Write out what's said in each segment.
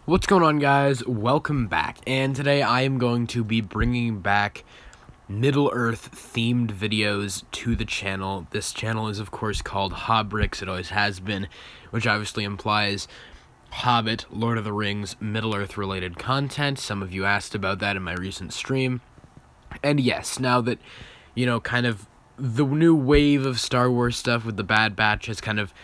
What's going on, guys? Welcome back, and today I am going to be bringing back Middle-earth themed videos to the channel. This channel is, of course, called Hobbricks. It always has been, which obviously implies Hobbit, Lord of the Rings, Middle-earth related content. Some of you asked about that in my recent stream. And yes, now that, kind of the new wave of Star Wars stuff with the Bad Batch has kind of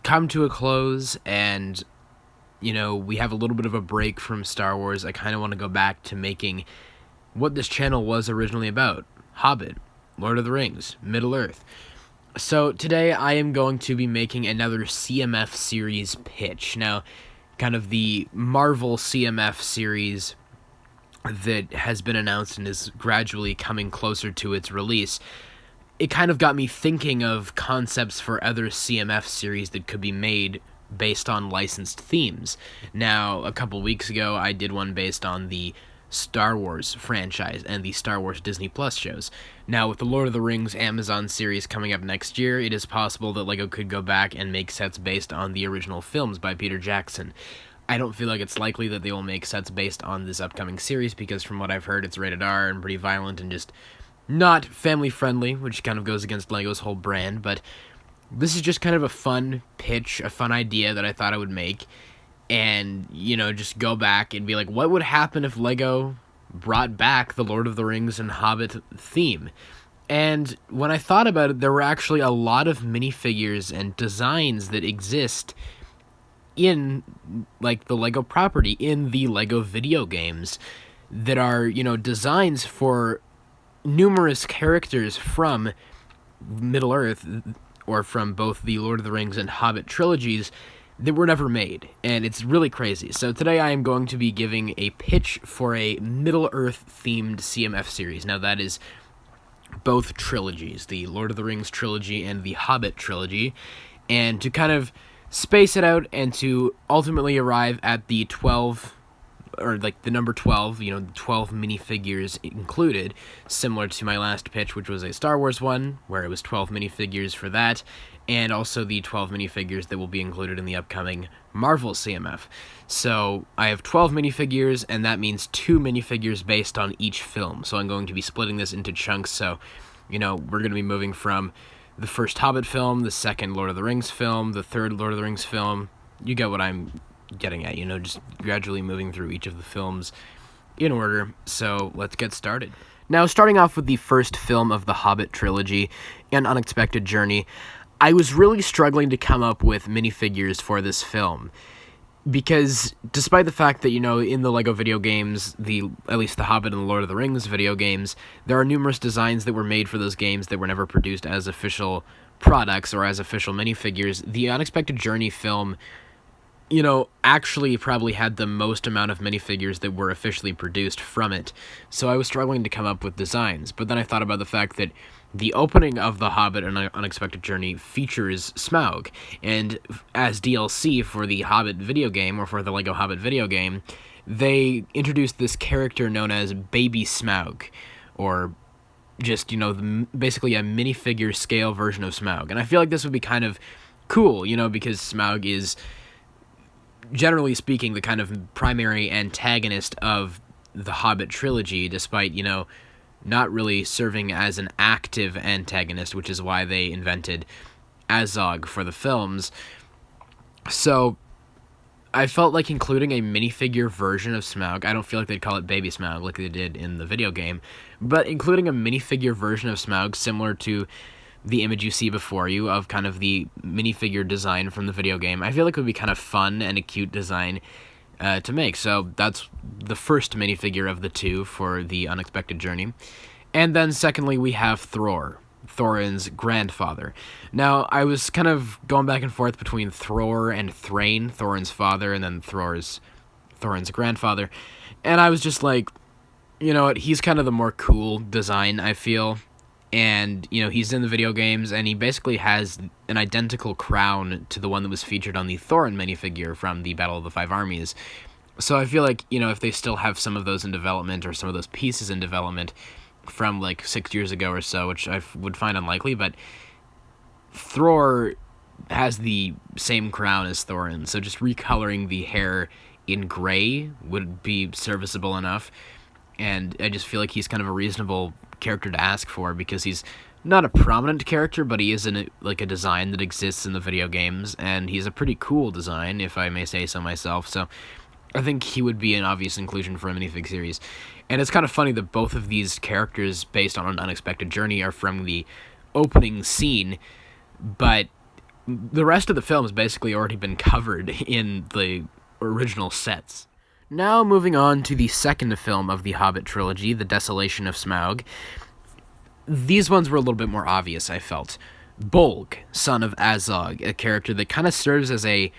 come to a close, and we have a little bit of a break from Star Wars, I kind of want to go back to making what this channel was originally about. Hobbit, Lord of the Rings, Middle-earth. So today I am going to be making another Cmf Series Pitch. Now, kind of the Marvel Cmf series that has been announced and is gradually coming closer to its release. It kind of got me thinking of concepts for other Cmf series that could be made based on licensed themes. Now, a couple weeks ago, I did one based on the Star Wars franchise and the Star Wars Disney Plus shows. Now, with the Lord of the Rings Amazon series coming up next year, it is possible that LEGO could go back and make sets based on the original films by Peter Jackson. I don't feel like it's likely that they will make sets based on this upcoming series, because from what I've heard, it's rated R and pretty violent and just not family-friendly, which kind of goes against LEGO's whole brand, but this is just kind of a fun pitch, a fun idea that I thought I would make, and, just go back and be like, what would happen if LEGO brought back the Lord of the Rings and Hobbit theme? And when I thought about it, there were actually a lot of minifigures and designs that exist in, the LEGO property, in the LEGO video games, that are, designs for numerous characters from Middle-earth, or from both the Lord of the Rings and Hobbit trilogies, that were never made, and it's really crazy. So today I am going to be giving a pitch for a Middle-earth themed CMF series. Now that is both trilogies, the Lord of the Rings trilogy and the Hobbit trilogy, and to kind of space it out and to ultimately arrive at the 12, or the number 12, 12 minifigures included, similar to my last pitch, which was a Star Wars one, where it was 12 minifigures for that, and also the 12 minifigures that will be included in the upcoming Marvel CMF. So I have 12 minifigures, and that means 2 minifigures based on each film. So I'm going to be splitting this into chunks, so, we're going to be moving from the first Hobbit film, the second Lord of the Rings film, the third Lord of the Rings film. You get what I'm getting at, just gradually moving through each of the films in order. So let's get started. Now, starting off with the first film of the Hobbit trilogy, An Unexpected Journey, I was really struggling to come up with minifigures for this film, because despite the fact that, in the LEGO video games, at least the Hobbit and the Lord of the Rings video games, there are numerous designs that were made for those games that were never produced as official products or as official minifigures. The Unexpected Journey film, actually probably had the most amount of minifigures that were officially produced from it. So I was struggling to come up with designs. But then I thought about the fact that the opening of The Hobbit and Unexpected Journey features Smaug. And as DLC for the Hobbit video game, or for the LEGO Hobbit video game, they introduced this character known as Baby Smaug, or just, basically a minifigure scale version of Smaug. And I feel like this would be kind of cool, because Smaug is, generally speaking, the kind of primary antagonist of the Hobbit trilogy, despite, not really serving as an active antagonist, which is why they invented Azog for the films. So I felt like including a minifigure version of Smaug, I don't feel like they'd call it Baby Smaug like they did in the video game, but including a minifigure version of Smaug similar to the image you see before you of kind of the minifigure design from the video game, I feel like it would be kind of fun and a cute design to make. So that's the first minifigure of the two for the Unexpected Journey. And then secondly, we have Thror, Thorin's grandfather. Now, I was kind of going back and forth between Thror and Thrain, Thorin's father, and then Thorin's grandfather. And I was just like, he's kind of the more cool design, I feel. And, he's in the video games, and he basically has an identical crown to the one that was featured on the Thorin minifigure from the Battle of the Five Armies. So I feel like, if they still have some of those in development, or some of those pieces in development from, 6 years ago or so, which I would find unlikely, but Thror has the same crown as Thorin, so just recoloring the hair in gray would be serviceable enough, and I just feel like he's kind of a reasonable character to ask for, because he's not a prominent character, but he is in a design that exists in the video games, and he's a pretty cool design, if I may say so myself, so I think he would be an obvious inclusion for a minifig series. And it's kind of funny that both of these characters, based on An Unexpected Journey, are from the opening scene, but the rest of the film has basically already been covered in the original sets. Now moving on to the second film of the Hobbit trilogy, The Desolation of Smog. These ones were a little bit more obvious, I felt. Bolg, son of Azog, a character that kind of serves as a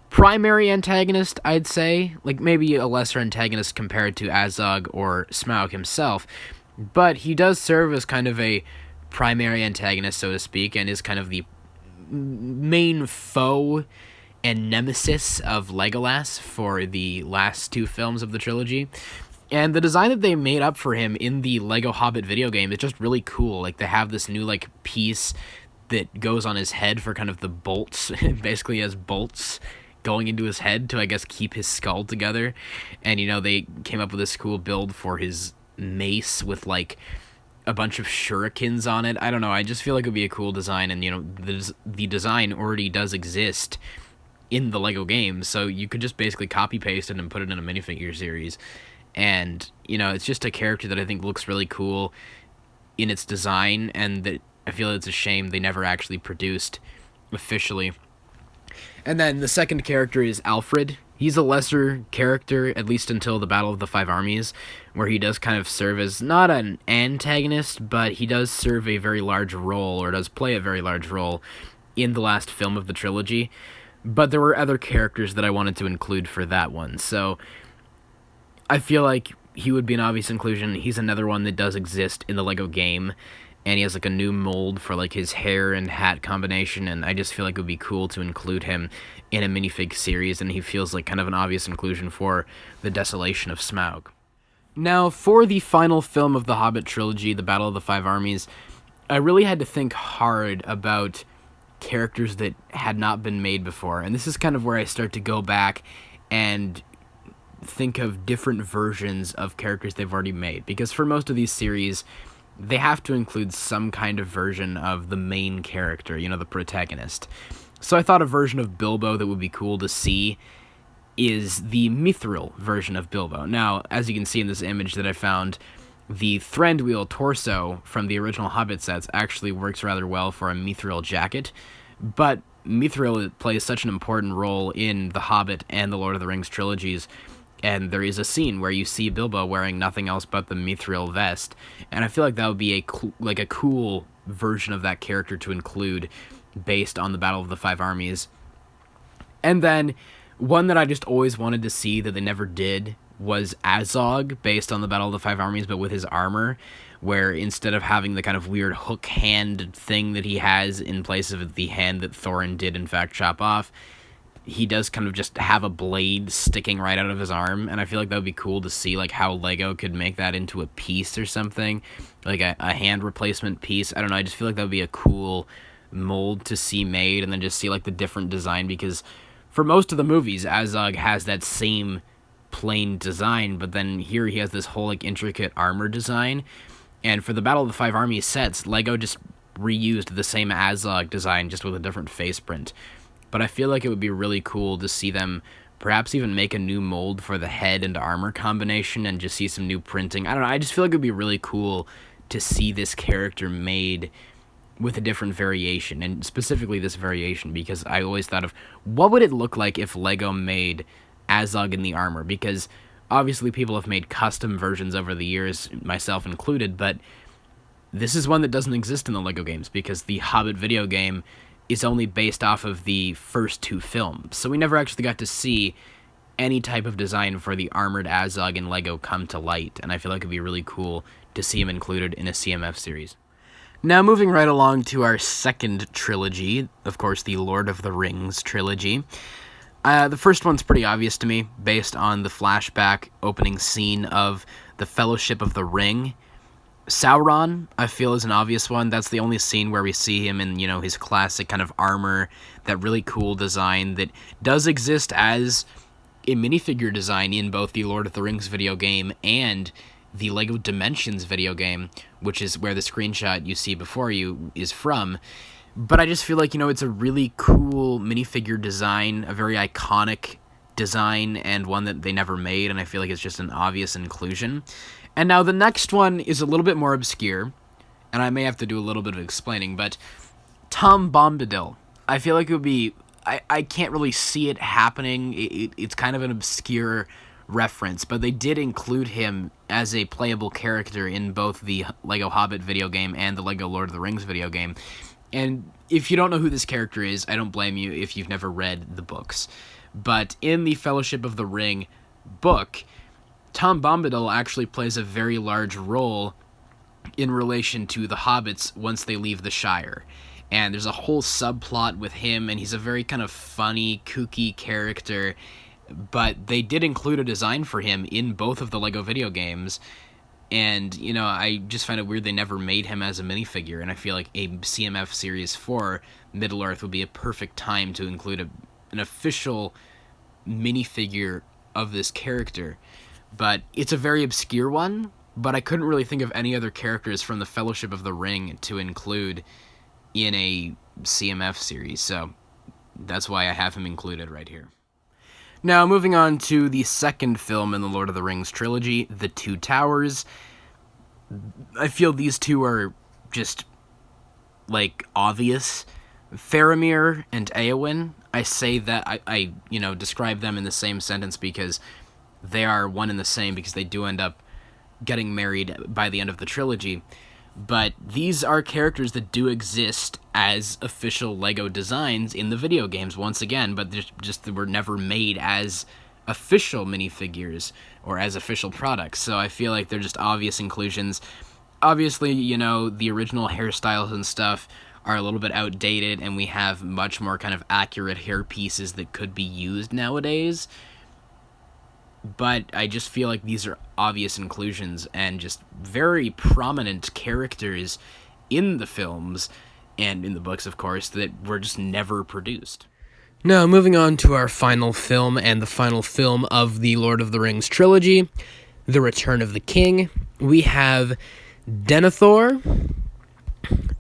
primary antagonist, I'd say. Like, maybe a lesser antagonist compared to Azog or Smaug himself. But he does serve as kind of a primary antagonist, so to speak, and is kind of the main foe and nemesis of Legolas for the last two films of the trilogy. And the design that they made up for him in the Lego Hobbit video game is just really cool. Like, they have this new, like, piece that goes on his head for kind of the bolts. Basically has bolts going into his head to, I guess, keep his skull together. And, you know, they came up with this cool build for his mace with, like, a bunch of shurikens on it. I don't know, I just feel like it would be a cool design, and, you know, the design already does exist in the Lego game, so you could just basically copy-paste it and put it in a minifigure series. And, you know, it's just a character that I think looks really cool in its design, and that I feel it's a shame they never actually produced officially. And then the second character is Alfred. He's a lesser character, at least until the Battle of the Five Armies, where he does kind of serve as not an antagonist, but he does serve a very large role, or does play a very large role, in the last film of the trilogy. But there were other characters that I wanted to include for that one, so I feel like he would be an obvious inclusion. He's another one that does exist in the Lego game, and he has, like, a new mold for, like, his hair and hat combination, and I just feel like it would be cool to include him in a minifig series, and he feels like kind of an obvious inclusion for The Desolation of Smaug. Now, for the final film of the Hobbit trilogy, The Battle of the Five Armies, I really had to think hard about characters that had not been made before, and this is kind of where I start to go back and think of different versions of characters they've already made, because for most of these series, they have to include some kind of version of the main character, you know, the protagonist. So I thought a version of Bilbo that would be cool to see is the Mithril version of Bilbo. Now, as you can see in this image that I found, the Thranduil torso from the original Hobbit sets actually works rather well for a Mithril jacket, but Mithril plays such an important role in the Hobbit and the Lord of the Rings trilogies, and there is a scene where you see Bilbo wearing nothing else but the Mithril vest, and I feel like that would be a cool version of that character to include based on the Battle of the Five Armies. And then, one that I just always wanted to see that they never did was Azog, based on the Battle of the Five Armies, but with his armor, where instead of having the kind of weird hook hand thing that he has in place of the hand that Thorin did in fact chop off, he does kind of just have a blade sticking right out of his arm, and I feel like that would be cool to see, like, how Lego could make that into a piece or something, like a hand replacement piece. I don't know, I just feel like that would be a cool mold to see made, and then just see, like, the different design, because for most of the movies, Azog has that same plain design, but then here he has this whole, like, intricate armor design, and for the Battle of the Five Armies sets, Lego just reused the same Azog design, just with a different face print. But I feel like it would be really cool to see them perhaps even make a new mold for the head and armor combination and just see some new printing. I don't know, I just feel like it would be really cool to see this character made with a different variation, and specifically this variation, because I always thought of what would it look like if Lego made Azog in the armor, because obviously people have made custom versions over the years, myself included, but this is one that doesn't exist in the Lego games, because the Hobbit video game is only based off of the first two films, so we never actually got to see any type of design for the armored Azog in Lego come to light, and I feel like it'd be really cool to see him included in a CMF series. Now, moving right along to our second trilogy, of course, the Lord of the Rings trilogy. The first one's pretty obvious to me, based on the flashback opening scene of the Fellowship of the Ring. Sauron, I feel, is an obvious one. That's the only scene where we see him in, you know, his classic kind of armor, that really cool design that does exist as a minifigure design in both the Lord of the Rings video game and the LEGO Dimensions video game, which is where the screenshot you see before you is from. But I just feel like, it's a really cool minifigure design, a very iconic design, and one that they never made, and I feel like it's just an obvious inclusion. And now the next one is a little bit more obscure, and I may have to do a little bit of explaining, but Tom Bombadil. I feel like it would be... I can't really see it happening. It's kind of an obscure reference, but they did include him as a playable character in both the LEGO Hobbit video game and the LEGO Lord of the Rings video game. And if you don't know who this character is, I don't blame you if you've never read the books. But in the Fellowship of the Ring book, Tom Bombadil actually plays a very large role in relation to the hobbits once they leave the Shire. And there's a whole subplot with him, and he's a very kind of funny, kooky character. But they did include a design for him in both of the LEGO video games. And, I just find it weird they never made him as a minifigure. And I feel like a CMF Series 4 Middle-earth would be a perfect time to include an official minifigure of this character. But it's a very obscure one, but I couldn't really think of any other characters from the Fellowship of the Ring to include in a CMF series, so that's why I have him included right here. Now, moving on to the second film in the Lord of the Rings trilogy, The Two Towers. I feel these two are just, obvious. Faramir and Éowyn, I say that, I describe them in the same sentence because they are one and the same, because they do end up getting married by the end of the trilogy. But these are characters that do exist as official LEGO designs in the video games, once again, but they were never made as official minifigures or as official products. So I feel like they're just obvious inclusions. Obviously, the original hairstyles and stuff are a little bit outdated, and we have much more kind of accurate hair pieces that could be used nowadays. But I just feel like these are obvious inclusions and just very prominent characters in the films, and in the books, of course, that were just never produced. Now, moving on to our final film, and the final film of the Lord of the Rings trilogy, The Return of the King. We have Denethor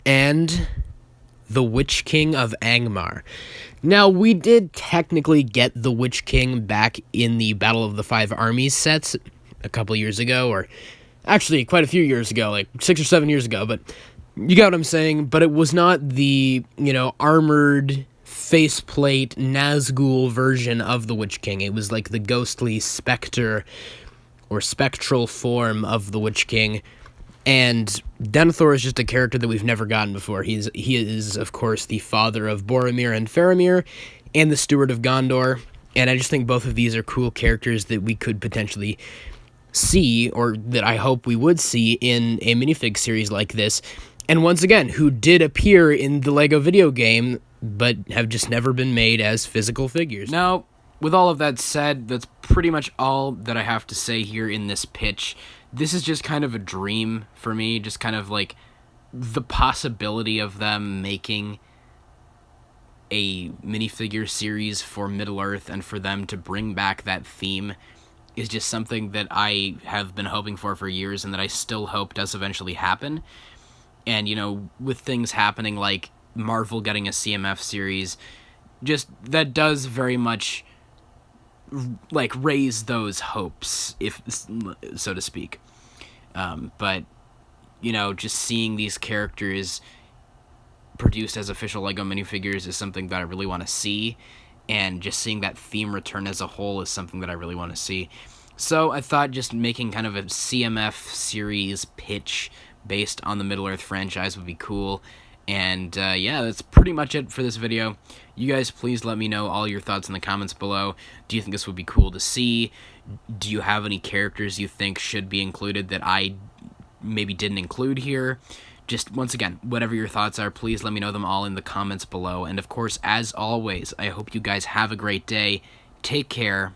and the Witch King of Angmar. Now, we did technically get the Witch King back in the Battle of the Five Armies sets a couple years ago, or actually quite a few years ago, 6 or 7 years ago, but you got what I'm saying. But it was not the, armored faceplate Nazgul version of the Witch King. It was like the ghostly specter or spectral form of the Witch King. And Denethor is just a character that we've never gotten before. He is, of course, the father of Boromir and Faramir, and the Steward of Gondor. And I just think both of these are cool characters that we could potentially see, or that I hope we would see in a minifig series like this. And once again, who did appear in the LEGO video game, but have just never been made as physical figures. Now, with all of that said, that's pretty much all that I have to say here in this pitch. This is just kind of a dream for me, just kind of like the possibility of them making a minifigure series for Middle-earth, and for them to bring back that theme is just something that I have been hoping for years, and that I still hope does eventually happen. And, with things happening like Marvel getting a CMF series, just that does very much raise those hopes, if so to speak. But just seeing these characters produced as official LEGO minifigures is something that I really want to see, and just seeing that theme return as a whole is something that I really want to see. So I thought just making kind of a CMF series pitch based on the Middle-earth franchise would be cool. And yeah, that's pretty much it for this video. You guys, please let me know all your thoughts in the comments below. Do you think this would be cool to see? Do you have any characters you think should be included that I maybe didn't include here? Just, once again, whatever your thoughts are, please let me know them all in the comments below. And of course, as always, I hope you guys have a great day. Take care,